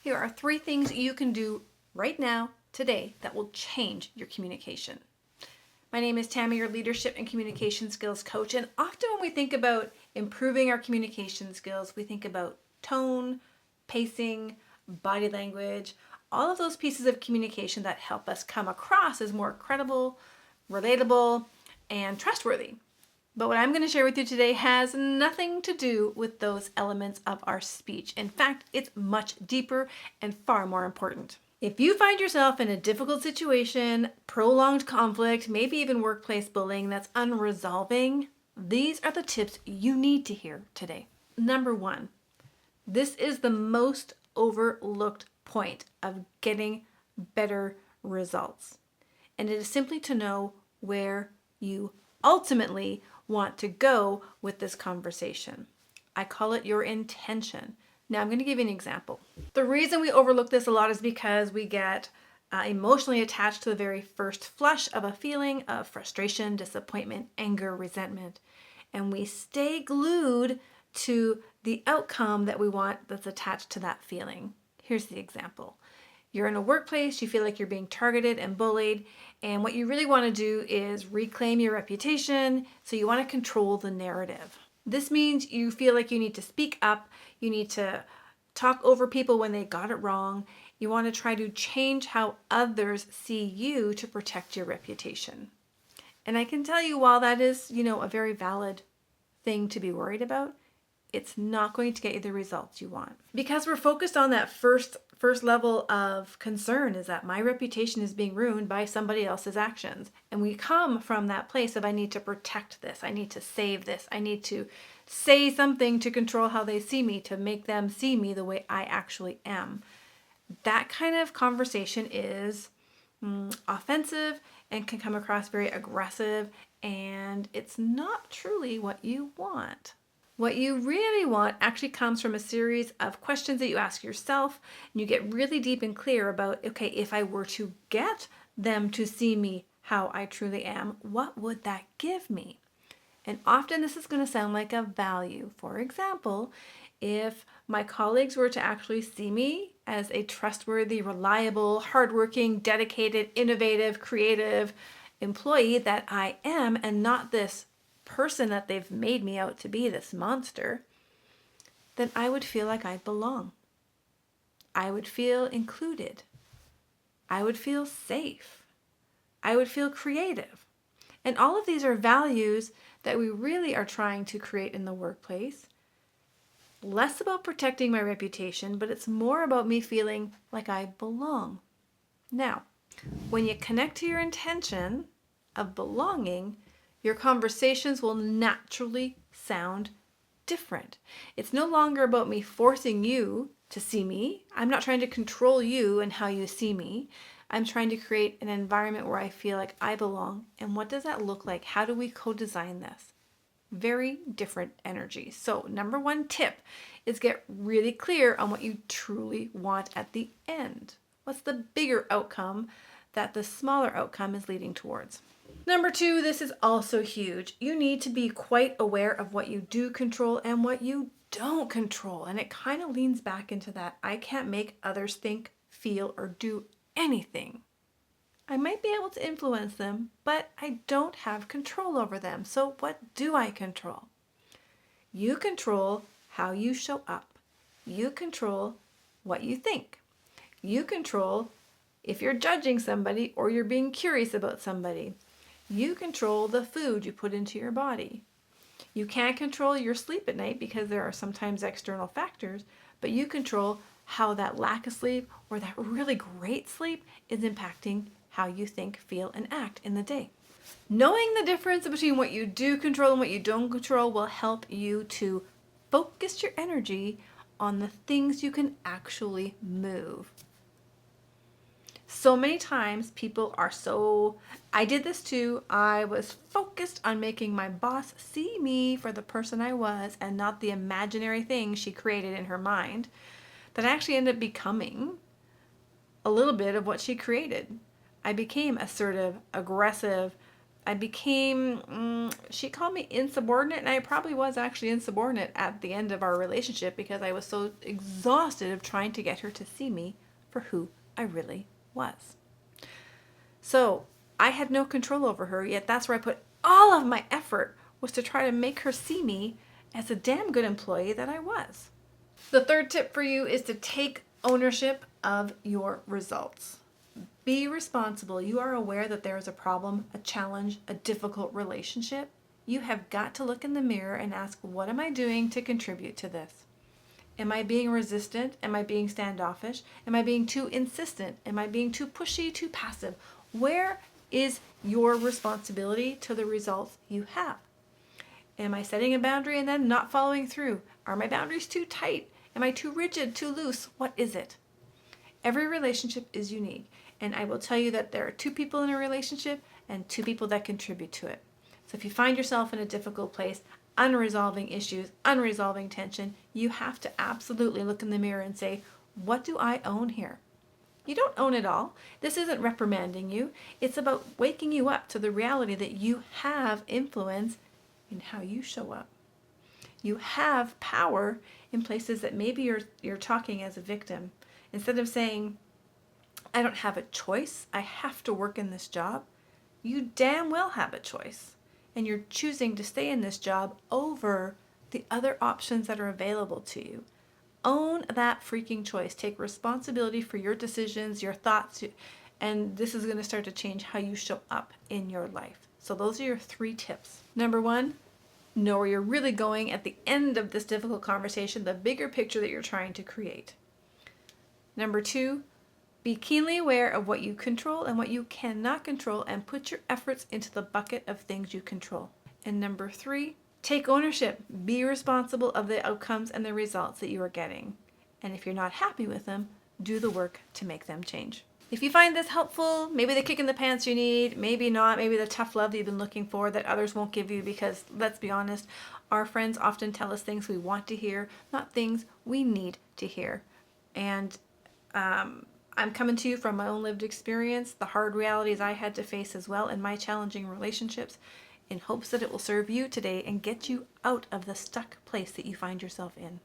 Here are 3 things you can do right now, today, that will change your communication. My name is Tammy, your leadership and communication skills coach, and often when we think about improving our communication skills, we think about tone, pacing, body language, all of those pieces of communication that help us come across as more credible, relatable, and trustworthy. But what I'm going to share with you today has nothing to do with those elements of our speech. In fact, it's much deeper and far more important. If you find yourself in a difficult situation, prolonged conflict, maybe even workplace bullying that's unresolving, these are the tips you need to hear today. Number 1, this is the most overlooked point of getting better results. And it is simply to know where you ultimately want to go with this conversation. I call it your intention. Now I'm going to give you an example. The reason we overlook this a lot is because we get emotionally attached to the very first flush of a feeling of frustration, disappointment, anger, resentment. And we stay glued to the outcome that we want that's attached to that feeling. Here's the example. You're in a workplace, you feel like you're being targeted and bullied, and what you really want to do is reclaim your reputation, so you want to control the narrative. This means you feel like you need to speak up, you need to talk over people when they got it wrong, you want to try to change how others see you to protect your reputation. And I can tell you, while that is, a very valid thing to be worried about, it's not going to get you the results you want. Because we're focused on that first level of concern, is that my reputation is being ruined by somebody else's actions. And we come from that place of, I need to protect this, I need to save this, I need to say something to control how they see me, to make them see me the way I actually am. That kind of conversation is offensive and can come across very aggressive, and it's not truly what you want. What you really want actually comes from a series of questions that you ask yourself, and you get really deep and clear about, okay, if I were to get them to see me how I truly am, what would that give me? And often this is going to sound like a value. For example, if my colleagues were to actually see me as a trustworthy, reliable, hardworking, dedicated, innovative, creative employee that I am, and not this person that they've made me out to be, this monster, then I would feel like I belong. I would feel included. I would feel safe. I would feel creative. And all of these are values that we really are trying to create in the workplace. Less about protecting my reputation, but it's more about me feeling like I belong. Now, when you connect to your intention of belonging, your conversations will naturally sound different. It's no longer about me forcing you to see me. I'm not trying to control you and how you see me. I'm trying to create an environment where I feel like I belong. And what does that look like? How do we co-design this? Very different energy. So number 1 tip is get really clear on what you truly want at the end. What's the bigger outcome that the smaller outcome is leading towards? Number 2, this is also huge. You need to be quite aware of what you do control and what you don't control. And it kind of leans back into that I can't make others think, feel, or do anything. I might be able to influence them, but I don't have control over them. So what do I control? You control how you show up. You control what you think. You control if you're judging somebody or you're being curious about somebody. You control the food you put into your body. You can't control your sleep at night because there are sometimes external factors, but you control how that lack of sleep or that really great sleep is impacting how you think, feel, and act in the day. Knowing the difference between what you do control and what you don't control will help you to focus your energy on the things you can actually move. So many times people are I did this too. I was focused on making my boss see me for the person I was and not the imaginary thing she created in her mind, that I actually ended up becoming a little bit of what she created. I became assertive, aggressive, I became, she called me insubordinate, and I probably was actually insubordinate at the end of our relationship because I was so exhausted of trying to get her to see me for who I really was. So I had no control over her, yet that's where I put all of my effort, was to try to make her see me as a damn good employee that I was. The third tip for you is to take ownership of your results. Be responsible. You are aware that there is a problem, a challenge, a difficult relationship. You have got to look in the mirror and ask, what am I doing to contribute to this? Am I being resistant? Am I being standoffish? Am I being too insistent? Am I being too pushy, too passive? Where is your responsibility to the results you have? Am I setting a boundary and then not following through? Are my boundaries too tight? Am I too rigid, too loose? What is it? Every relationship is unique. And I will tell you that there are two people in a relationship and two people that contribute to it. So if you find yourself in a difficult place, unresolving issues, unresolving tension, you have to absolutely look in the mirror and say, what do I own here? You don't own it all. This isn't reprimanding you. It's about waking you up to the reality that you have influence in how you show up. You have power in places that maybe you're talking as a victim. Instead of saying, I don't have a choice, I have to work in this job, you damn well have a choice. And you're choosing to stay in this job over the other options that are available to you. Own that freaking choice. Take responsibility for your decisions, your thoughts, and this is going to start to change how you show up in your life. So those are your 3 tips. Number 1, know where you're really going at the end of this difficult conversation, the bigger picture that you're trying to create. Number 2, be keenly aware of what you control and what you cannot control and put your efforts into the bucket of things you control. And number 3, take ownership. Be responsible of the outcomes and the results that you are getting. And if you're not happy with them, do the work to make them change. If you find this helpful, maybe the kick in the pants you need, maybe not, maybe the tough love that you've been looking for that others won't give you, because let's be honest, our friends often tell us things we want to hear, not things we need to hear. And I'm coming to you from my own lived experience, the hard realities I had to face as well in my challenging relationships, in hopes that it will serve you today and get you out of the stuck place that you find yourself in.